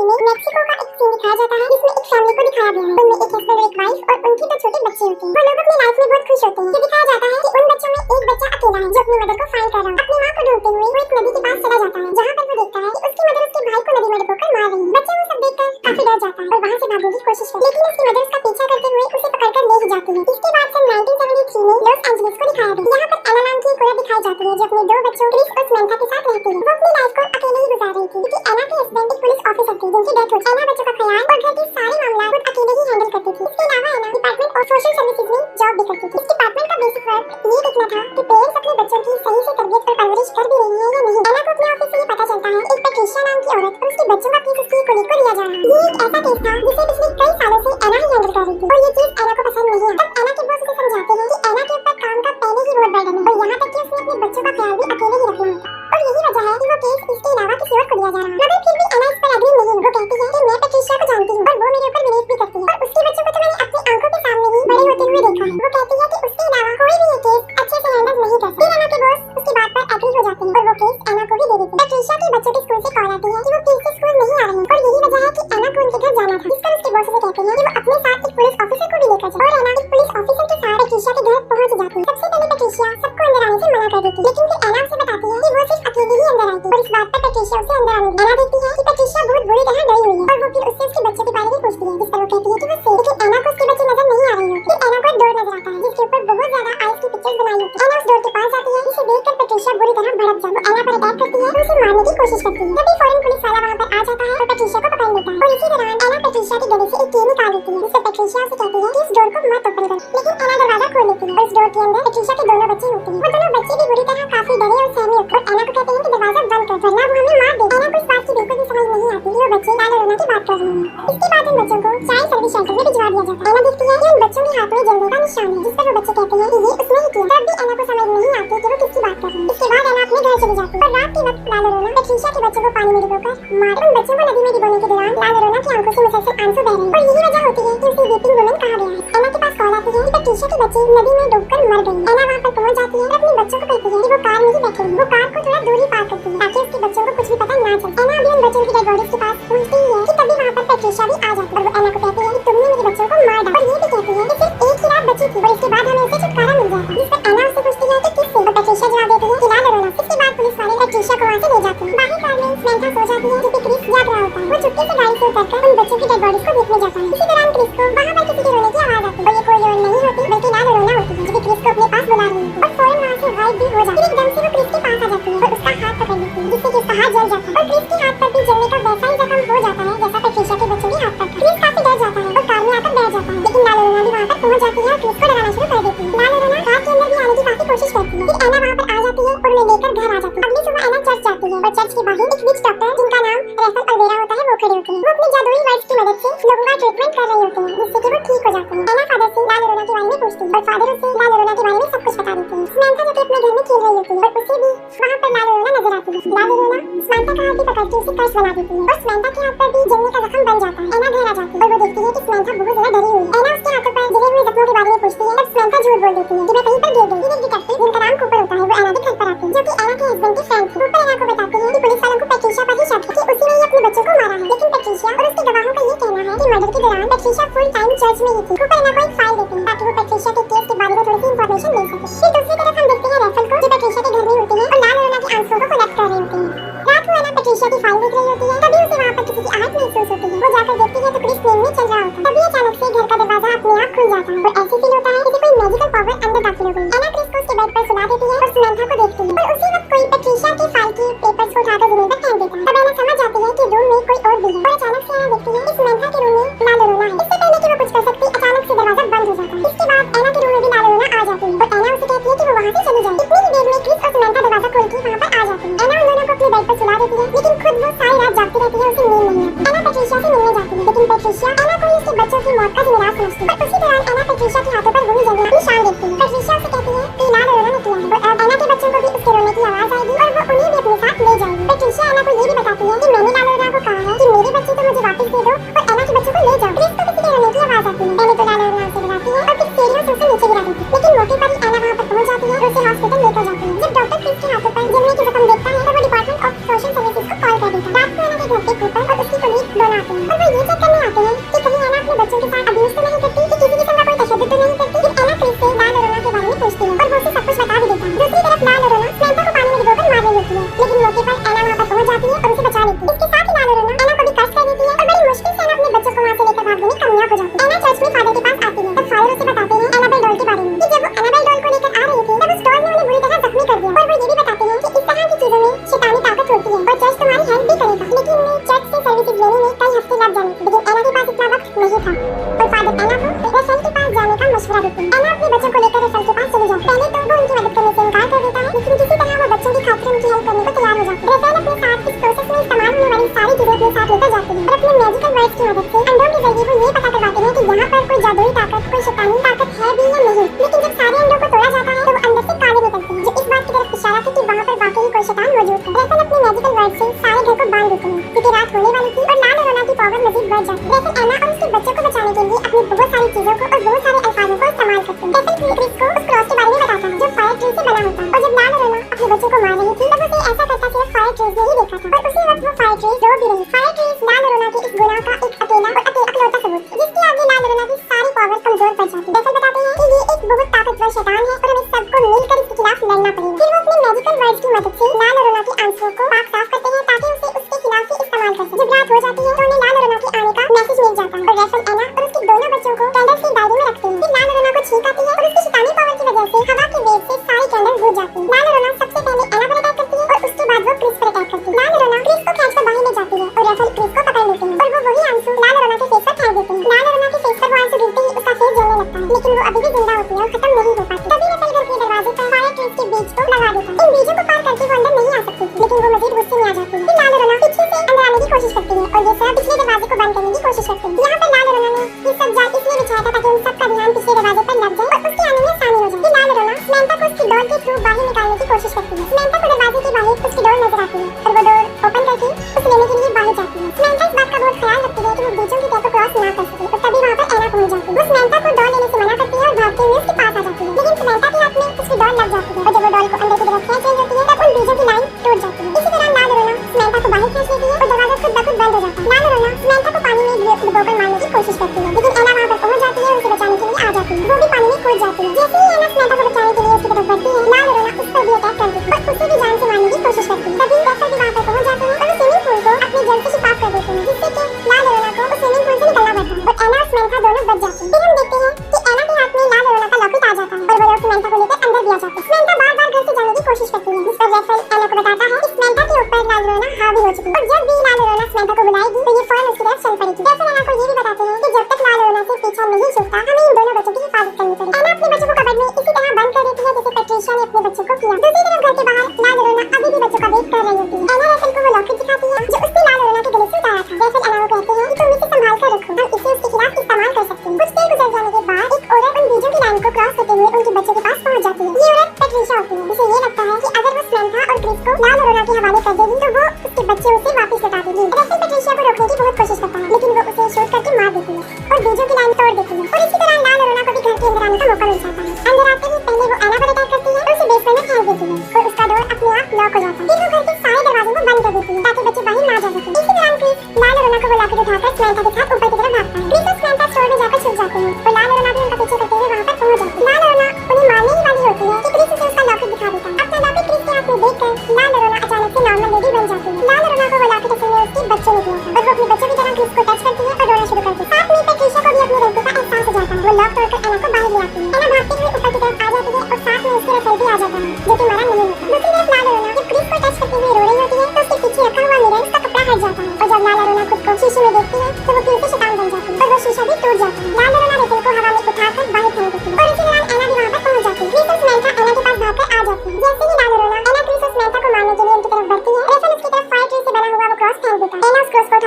में मेक्सिको का एक सीन दिखाया जाता है जिसमें एक फैमिली को दिखाया गया है। उनमें एक हस्बैंड और एक वाइफ और उनके 2 छोटे बच्चे होते हैं। वो लोग अपनी लाइफ में बहुत खुश होते हैं। ये दिखाया जाता है कि उन बच्चों में एक बच्चा अकेला है जो अपनी मदर को फाइंड कर रहा है। अपनी माँ को ढूंढते हुए वो एक नदी के पास चला जाता है जहाँ पर वो देखता है कि उसकी मदर उसके भाई को नदी में डुबोकर मार रही है। बच्चा वो सब देखकर काफी डर जाता है और वहाँ से भागने की कोशिश करता है, लेकिन उसकी मदर उसका पीछा करते हुए उसे पकड़कर ले ही जाती है। इसके बाद सन 1973 में लॉस एंजलिस को दिखाया गया। यहाँ पर एना नाम की एक औरत दिखाई जाती है जो अपने 2 बच्चों क्रिस और समंथा के साथ रहती है। वो अपनी लाइफ को अकेले ही गुजार रही थी क्योंकि एना के हस्बैंड एक पुलिस ऑफिसर थे जिनकी डेथ हो गई। एना बच्चों का ख्याल और घर के सारे मामला खुद अकेले ही हैंडल करती थी। इसके अलावा एना डिपार्टमेंट ऑफ सोशल सर्विसेज में जॉब भी करती थी। इस डिपार्टमेंट का बेसिक वर्क ये देखना था कि पेरेंट्स अपने बच्चों की सही से तरबियत और परवरिश कर भी रही है या नहीं। एना को अपने ऑफिस से ये पता चलता है एक पैट्रिशिया नाम की औरत और उसके बच्चों का केस उसकी कोलीग को दिया जा रहा है। ये एक ऐसा केस था जिसे पिछले कई सालों से एना ही हैंडल कर रही थी और ये चीज एना को पसंद नहीं आई। तब एना के बॉस उसे समझाते हैं कि एना के ऊपर काम का पहले ही बहुत बर्डन है और यहाँ तक कि उसने अपने बच्चों का ख्याल भी अकेले ही रखना होता और यही वजह है कि वो केस इसके अलावा किसी और को दिया जा रहा है। मगर फिर भी एना इस पर एग्री नहीं। वो कहती है कि मैं पैट्रिशिया को जानती हूँ और वो मेरे ऊपर बिलीव भी करती है और उसके बच्चों को तो मैंने अपनी आंखों के सामने ही बड़े होते हुए देखा है। वो कहती है कि उसके अलावा कोई भी ये केस अच्छे से हैंडल नहीं कर सकता। फिर एना के बॉस उसकी बात पर एग्री हो जाते हैं और वो केस एना को ही दे देते हैं। पैट्रिशिया के बच्चों के स्कूल से कॉल आती है कि वो प्लीज से स्कूल नहीं आ रहे हैं और यही वजह है कि एना को उनके घर जाना था। जिस पर उसके बॉस उसे कहते हैं कि वो अपने साथ एक पुलिस ऑफिसर को भी लेकर जाए और एना एक पुलिस ऑफिसर के साथ पैट्रिशिया के घर पहुंच जाती है। सबसे पहले पैट्रिशिया सबको अंदर आने से मना कर देती है, लेकिन फिर एना उसे बताती है कि वो सिर्फ अकेले ही अंदर आई थी और इस बात पर पैट्रिशिया उसे अंदर आने देती है। एना देखती है कि पैट्रिशिया बहुत बुरी तरह डरी हुई है और वो फिर उससे उसके बच्चे के बारे में पूछती है जिस पर वो कहती है कि वो सेफ, लेकिन एना को उसके बच्चे नजर नहीं आ रहे होते। फिर एना को एक डोर नजर आता है जिसके ऊपर बहुत ज्यादा आइस की पिक्चर्स बनाई होती है। एना उस डोर के पास जाती है जिसे देखकर पैट्रिशिया बुरी तरह भड़क जाती है। एना पर अटैक करती है और उसे मारने की कोशिश करती है। तभी फौरन पुलिस वाला वहां पर आ जाता है और पैट्रिशिया को पकड़ लेता है और इसी दौरान एना पैट्रिशिया के गले से एक की निकाल लेती है जिससे पैट्रिशिया उसे कहती है कि इस डोर को मत ओपन कर, लेकिन एना दरवाजा खोल लेती है और इस डोर के अंदर पैट्रिशिया के दोनों बच्चे होते हैं। वो दोनों बच्चे भी बुरी तरह काफी डरे और सहमे होते हैं और एना को कहते हैं कि दरवाजा बंद कर वरना वो हमें मार देगा। एना को इस बात की बिल्कुल भी समझ नहीं आती कि वो बच्चे लाल और रोना की बात कर रहे हैं। इसके बाद उन बच्चों को चाइल्ड सर्विस सेंटर में भिजवा दिया जाता है। एना देखती है कि उन बच्चों के हाथ में जलने का निशान है जिस पर वो बच्चे कहते हैं कि ये उसने ही किया। तब भी एना को समझ नहीं आती कि वो किसकी बात कर रहे हैं। इसके बाद एना अपने घर चली जाती है और रात के वक्त लाल और रोना पैट्रिशिया के बच्चों को पानी में डुबोकर मार उन बच्चों को नदी में डुबोने के दौरान लाल और रोना की आंखों से मुसलसल आंसू बह रहे हैं और यही वजह होती है कि उसे वीपिंग वुमन कहा गया है। एना के पास कॉल आती है कि पैट्रिशिया के बच्चे नदी में डूबकर मर गए। एना वहां पर पहुंच जाती है और अपने बच्चों को कहती है कि वो कार में ही बैठे हैं। वो कार को थोड़ा दूर ही पार्क करती है ताकि उसके बच्चों को कुछ भी पता ना चले। एना अभी उन बच्चों की डेड बॉडीज के पास पहुंचती ही है कि तभी वहां पर पैट्रिशिया भी आ जाती है और वो एना को कहती है कि तुमने मेरे बच्चों को मार डाला और ये भी कहती है कि सिर्फ एक ही रात बची थी और इसके बाद हमें उससे छुटकारा मिल जाएगा। जिस पर एना उससे पूछती है कि किससे, और पैट्रिशिया जवाब देती है कि लाल और रोना। इसके बाद पुलिस वाले पैट्रिशिया को वहां से ले जाते हैं। बाहर कार में समंथा सो जाती है जबकि क्रिस जाग रहा होता है। वो चुपके से गाड़ी से उतरकर उन बच्चों की डेड बॉडीज को देखने जाता है। इसी दौरान क्रिस को वहां पर किसी के रोने की आवाज आती है और ये कोई और नहीं होती बल्कि लाल और रोना होती है जो कि क्रिस को अपने पास बुला रही है और फौरन वहां से गायब भी हो जाती है। एकदम से वो क्रिस के पास आ जाती है और उसका हाथ पकड़ लेती है जिससे कि उसका हाथ जल जाता है और क्रिस के हाथ पर भी जलने का वैसा ही जख्म हो जाता है जैसा पैट्रिशिया के बच्चों के हाथ पर था। क्रिस काफी डर जाता है और कार में आकर बैठ जाता है, लेकिन लाल और रोना भी वहां पर पहुंच जाती है और क्रिस को डराना शुरू कर देती है। लाल और रोना कार के अंदर भी आने की काफी कोशिश करती है। फिर एना वहां पर आ जाती है और उन्हें लेकर घर आ जाती है। अगली सुबह एना चर्च जाती है और चर्च के बाहर एक विच डॉक्टर जिनका नाम रेफल अल्वेरा होता है वो खड़े होते हैं। वो अपनी जादुई वर्ड्स की मदद से लोगों का ट्रीटमेंट कर रहे होते हैं जिससे कि वो ठीक हो जाते हैं। एना फादर से लाल और रोना के बारे में पूछती है और फादर उसे लाल और रोना के बारे में सब कुछ बता देते हैं। समंथा जो कि अपने घर में खेल रही होती है और उसे भी वहां पर लाल और रोना नजर आती है। लाल और रोना समंथा का हाथ भी पकड़ के उसे कर्स बना देती है और समंथा के हाथ पर भी जलने का जख्म बन जाता है। एना घर आ जाती है और वो देखती है कि समंथा बहुत ज्यादा डरी हुई है। एना उसके हाथों पर जले हुए जख्मों के बारे में पूछती है तब समंथा झूठ बोल देती है कि मैं कहीं पर गिर गई। फिर एक डिटेक्टिव जिनका नाम कूपर होता है वो एना के घर पर आते हैं जो कि एना के हस्बैंड के फ्रेंड थे। कूपर एना को बताते हैं कि पुलिस वालों को पैट्रिशिया पर ही शक है कि उसी ने ही अपने बच्चों को मारा है, लेकिन पैट्रिशिया और उसके गवाहों का ये कहना है कि मर्डर के दौरान पैट्रिशिया फुल टाइम चर्च में ही थी। कूपर एना को एक फाइल देते हैं ताकि वो पैट्रिशिया के केस के बारे में थोड़ी सी इंफॉर्मेशन ले सके। फिर दूसरी तरफ हम देखते हैं रेफल को जो पैट्रिशिया के घर में होती है और लाल और रोना की आंसुओं को कलेक्ट कर रहे होते हैं। रात को एना पैट्रिशिया की फाइल देख रही होती है तभी उसे वहां पर किसी की आहट महसूस होती है। वो जाकर देखती है तो क्रिस नींद में चल रहा होता है। तभी अचानक से घर का दरवाजा अपने आप खुल जाता है और ऐसे फील होता है जैसे कोई मैजिकल पावर अंदर दाखिल हो गई। एना क्रिस को उसके बेड पर सुला देती है और समंथा को देखती है और उसी वक्त कोई पैट्रिशिया की फाइल के पेपर्स को उठाकर जमीन पर फेंक देता है। तब एना समझ जाती है कि रूम में कोई और भी है और अचानक से एना देखती है कि समंथा के रूम में लाल और रोना है। इससे पहले कि वो कुछ कर सकती अचानक से दरवाजा बंद हो जाता है। इसके बाद एना के रूम में भी लाल और रोना आ जाती है और एना उसे कहती है कि वो वहां से चली जाए। इतनी ही देर में क्रिस और समंथा दरवाजा खोल के वहां पर आ जाते हैं। एना उन दोनों को अपने बेड पर सुला देती है लेकिन खुद वो सारी रात जागती रहती है, उसे नींद नहीं आती। एना पैट्रिशिया से मिलने जाती है लेकिन पैट्रिशिया एना को उसके बच्चों की मौत का जिम्मेदार समझती है। उसी दौरान एना पैट्रिशिया के हाथों पर वही जलने का निशान देखती है। पैट्रिशिया उसे कहती है कि लाल और रोना ने किया है और अब एना के बच्चों को भी उसके रोने की आवाज आएगी और वो उन्हें भी अपने साथ ले जाएगी। पैट्रिशिया एना को ये भी बताती है कि मैंने लाल और रोना को कहा है कि मेरे बच्चे तो मुझे वापस दे दो और एना के बच्चों को ले जाओ। क्रिस को किसी के रोने की आवाज आती है। पहले तो लाल और रोना उसे गिराती है और फिर सीढ़ियों से उसे नीचे गिरा देती है, लेकिन मौके पर ही एना वहां पर पहुंच जाती है और उसे हॉस्पिटल लेकर जाती है। जब डॉक्टर क्रिस के हाथों पर जलने की जख्म देखता है तो वो डिपार्टमेंट ऑफ सोशल सर्विसेज को कॉल कर देता है। रात को एना के घर पे कूपर और उसकी कलीग दोनों और ये चेक करने आते हैं कि कहीं एना अपने बच्चों के साथ अब्यूज तो नहीं करती, कि किसी किस्म का कोई तशद्दुद तो नहीं करती। फिर एना क्रिस से लाल और रोना के बारे में पूछती है और वो उसे सब कुछ बता भी देता है। दूसरी तरफ लाल और रोना सैमंथा को पानी में डुबोकर मार रही होती है, लेकिन मौके पर एना वहाँ पर पहुंच जाती है और उसे बचा लेती है। इसके साथ ही लाल और रोना एना को भी कष्ट कर देती है और बड़ी मुश्किल से एना अपने बच्चों को वहाँ से लेकर भागने में कामयाब हो जाती है। एना चर्च में फादर के पास आती है, तब फादर उसे बताते हैं एनाबेल डॉल के बारे में, कि जब वो एनाबेल डॉल को लेकर आ रही थी तब उस डॉल ने उन्हें बुरी तरह जख्मी कर दिया। और वो ये भी बताते हैं कि इस तरह की चीजों में शैतानी ताकत होती है और चर्च तुम्हारी हेल्प भी करेगा। लेकिन चर्च से सर्विसेज लेने में कई हफ्ते लग जाने, लेकिन एना के पास इतना वक्त नहीं था और फादर एना को रफेल के पास जाने का मशवरा देते हैं। एना अपने बच्चों को लेकर रफेल के पास चली जाती है। पहले तो वो उनकी मदद करने से इनकार कर देता है, लेकिन किसी तरह वो बच्चों की खातिर उनकी हेल्प करने को तैयार हो जाता है। रफेल अपने साथ इस प्रोसेस में इस्तेमाल होने वाली सारी चीजें अपने साथ लेकर जाते हैं और अपने मैजिकल वर्ड्स की मदद से अंडों के जरिए वो ये पता करवाते हैं कि यहाँ पर कोई जादुई ताकत, कोई शैतानी ताकत है भी या नहीं। लेकिन जब सारे अंडों को तोड़ा जाता है तो वो अंदर से काले निकलते हैं, जो इस बात की तरफ इशारा था कि वहाँ पर वाकई कोई शैतान मौजूद है। रफेल अपने मैजिकल वर्ड से सारे घर को बांध देते हैं, क्योंकि रात होने वाली थी और लाल और रोना की पावर मजीद बढ़ जाती है। रफेल एना और उसके बच्चों को बचाने के लिए अपनी बहुत सारी चीजों को और बहुत सारे अल्फाजों को इस्तेमाल करते हैं। रफेल क्रिस को उस क्रॉस के बारे में बताता है जो फायर ट्री से बना होता है, और जब लाल और रोना अपने बच्चों को मार रही थी तब उसे ऐसा करता सिर्फ फायर ट्रीज ने ही देखा था और उसी वक्त वो फायर ट्रीज रो भी रही। फायर ट्रीज लाल और रोना के इस गुनाह का एक अकेला और इकलौता सबूत है, जिसके आगे लाल और रोना की सारी पावर कमजोर पड़ जाती है। रफेल बताते हैं कि ये एक बहुत ताकतवर शैतान है और हमें सबको मिलकर इसके खिलाफ लड़ना पड़ेगा। फिर वो अपने मैजिकल वर्ड्स की मदद से लाल और रोना की आंसुओं को पाक साफ करते हैं ताकि उसे उसके खिलाफ ही इस्तेमाल कर सके। जब रात हो जाती है तो उन्हें लाल और रोना के आने का मैसेज मिल जाता है और रफेल एना और उसके दोनों बच्चों को कैंडल्स की डायरी में रखते हैं। फिर लाल और रोना को छींक आती है और उसकी शैतानी पावर की वजह से हवा के वेग से सारी कैंडल्स बुझ जाती हैं। लाल और रोना सबसे पहले एना पर अटैक करती है और उसके बाद वो क्रिस पर अटैक करती है। लाल और रोना क्रिस को खींचकर बाहर ले जाती है और रफेल क्रिस को पकड़ लेते हैं और वो वही आंसू लाल और रोना के फेस पर फेंक देते हैं। लाल और रोना के फेस पर वो आंसू गिरते ही उसका फेस जलने लगता है, लेकिन वो अभी भी जिंदा होती है और खत्म नहीं हो पाती। तभी रफेल घर के दरवाजे पर फायर ट्रीज के बीज को लगा देता है। इन बीजों को पार करके वो अंदर नहीं आ सकती, लेकिन वो मजीद गुस्से में आ जाती है। फिर लाल और रोना पीछे से अंदर आने की कोशिश करती है और ये सब पिछले दरवाजे को बंद करने की कोशिश करते हैं। यहाँ पर लाल और रोना ने ये सब जाल इसलिए बिछाया था ताकि उन सबका ध्यान पिछले दरवाजे पर लग जाए और उसके आने में आसानी हो जाए। फिर लाल और रोना सैमंथा को उसकी डोर के थ्रू बाहर निकालने की कोशिश करती है। सैमंथा को दरवाजे के बाहर उसकी डोर नजर आती है और वो डोर ओपन करके उसे लेने के लिए बाहर जाती है। सैमंथा इस बात का बहुत ख्याल रखती है कि वो बीचों की तह को क्रॉस ना कर सके और तभी वहाँ पर एना पहुंच जाती है। वो सैमंथा को डोर लेने से मना करती है और भागते हुए उसके पास आ जाती है, लेकिन सैमंथा के हाथ में उसकी डोर लग जाती है और जब वो डोर को अंदर की तरफ खींच रही होती है तब उन बीजों की लाइन टूट जाती है। इसी तरह लाल और रोना सैमंथा को बाहर खींच लेती है और दरवाजा खुद ब खुद बंद हो जाता है। लाल और रोना सैमंथा को पानी में डुबोकर मारने की कोशिश करती है, लेकिन एना वहाँ पर पहुंच जाती है और उसे बचाने के लिए आ जाती है। वो भी पानी में कूद जाती है। जैसे ही एना सैमंथा को बचाने के लिए उसकी तरफ बढ़ती है, लाल और रोना उस पर भी अटैक करती है और उसे भी जान से मारने की कोशिश करती है। तभी रफेल भी वहाँ पर पहुंच जाते हैं और वो स्विमिंग पूल को अपने जल से शिफाफ कर देते हैं, जिससे कि लाल और रोना को उस स्विमिंग पूल से निकलना पड़ता है और एना और सैमंथा दोनों बच जाते हैं। फिर हम देखते हैं कि एना के हाथ में लाल और रोना का लॉकेट आ जाता है और वो लोग सैमंथा को लेकर अंदर भी आ जाते हैं। सैमंथा बार-बार घर से जाने की कोशिश करती है, जिस पर रफेल एना को बताता है कि सैमंथा के ऊपर लाल और रोना हावी हो चुकी है और जब भी लाल और रोना सैमंथा को बुलाएगी तो ये फौरन उसकी तरफ चल पड़ेगी। रफेल एना को ये भी बताते हैं कि जब तक लाल और रोना से पीछा नहीं छूटता हमें इन दोनों बच्चों की हिफाजत करनी चाहिए। एना अपने बच्चों को कबर्ड में इसी तरह बंद कर देती है जैसे पैट्रिशिया ने अपने बच्चों को किया। दूसरी तरफ घर के बाहर लाल और रोना अभी भी बच्चों का वेट कर रही होती है। एना रफेल को वो लॉकेट दिखाती है जो उसने लाल और रोना के गले से उतारा था। रफेल एना को कहते हैं कि तुम इसे संभाल कर रखो, हम इसे उसके खिलाफ इस्तेमाल कर सकते हैं। कुछ देर गुजर जाने के बाद एक औरत उन बीजों की लाइन को क्रॉस करते हुए उनके बच्चों के पास पहुंच जाती है। ये औरत पैट्रिशिया होती है। उसे ये लगता है कि अगर वो सैमंथा और क्रिस को लाल और रोना के हवाले कर देगी तो वो उसके बच्चे उसे वापस लौटा देगी। रफेल पैट्रिशिया को रोकने की बहुत कोशिश करता है, लेकिन वो उसे शूट करके मार देती है और बीजों की लाइन तोड़ देती है और इसी तरह लाल और रोना को भी घर के अंदर आने का मौका मिल जाता है। अंदर आते ही पहले वो एना पर अटैक करती है और उसे बेसमेंट में फेंक देती है और उसका डोर अपने आप लॉक हो जाता है। फिर वो घर के सारे दरवाजों को बंद कर देती है ताकि बच्चे बाहर ना जा सकें। इसी दौरान क्रिस लाल और रोना को वो लॉकेट उठाकर सैमंथा के साथ ऊपर की तरफ भागता है। क्रिस और सैमंथा स्टोर में जाकर छुप जाते हैं और लाल और रोना भी उनका पीछे करते हुए वहाँ पर पहुंच जाती है। लाल और रोना उन्हें मारने ही वाली होती है कि क्रिस उसे उसका लॉकेट दिखा देता है। अपना लॉकेट क्रिस के हाथ में देखकर लाल और रोना अचानक से नॉर्मल लेडी बन जाती है। लाल और रोना को वो लॉकेट असल में उसके बच्चे ने दिया था और वो अपने बच्चों की तरह क्रिस को टच करती है और रोना शुरू करती है। साथ में पैट्रिशिया को भी अपनी गलती का एहसास हो जाता है। वो लॉक तोड़कर एना को बाहर ले आती है। एना भागते हुए ऊपर की तरफ आ जाती है और साथ में उसके रफेल भी आ जाता है जो कि मरा नहीं होता। दूसरी तरफ लाल और रोना जब क्रिस को टच करते हुए रो रही होती है तो उसके पीछे रखा हुआ मिरर उसका कपड़ा हट जाता है और जब लाल और रोना खुद को शीशे में देखती है तो वो फिर से शैतान बन जाती है और वो शीशा भी टूट जाता है। लाल और रोना रफेल को हवा में उठाकर बाहर फेंक देती है और इसी दौरान एना भी वहाँ पर पहुंच जाती है। क्रिस और सैमंथा एना के पास भागकर आ जाती है। जैसे ही लाल और रोना एना क्रिस और सैमंथा को मारने के लिए उनकी तरफ बढ़ती है, रफेल उसकी तरफ फायर ट्री से बना हुआ वो क्रॉस फेंक देता है। एना उस क्रॉस को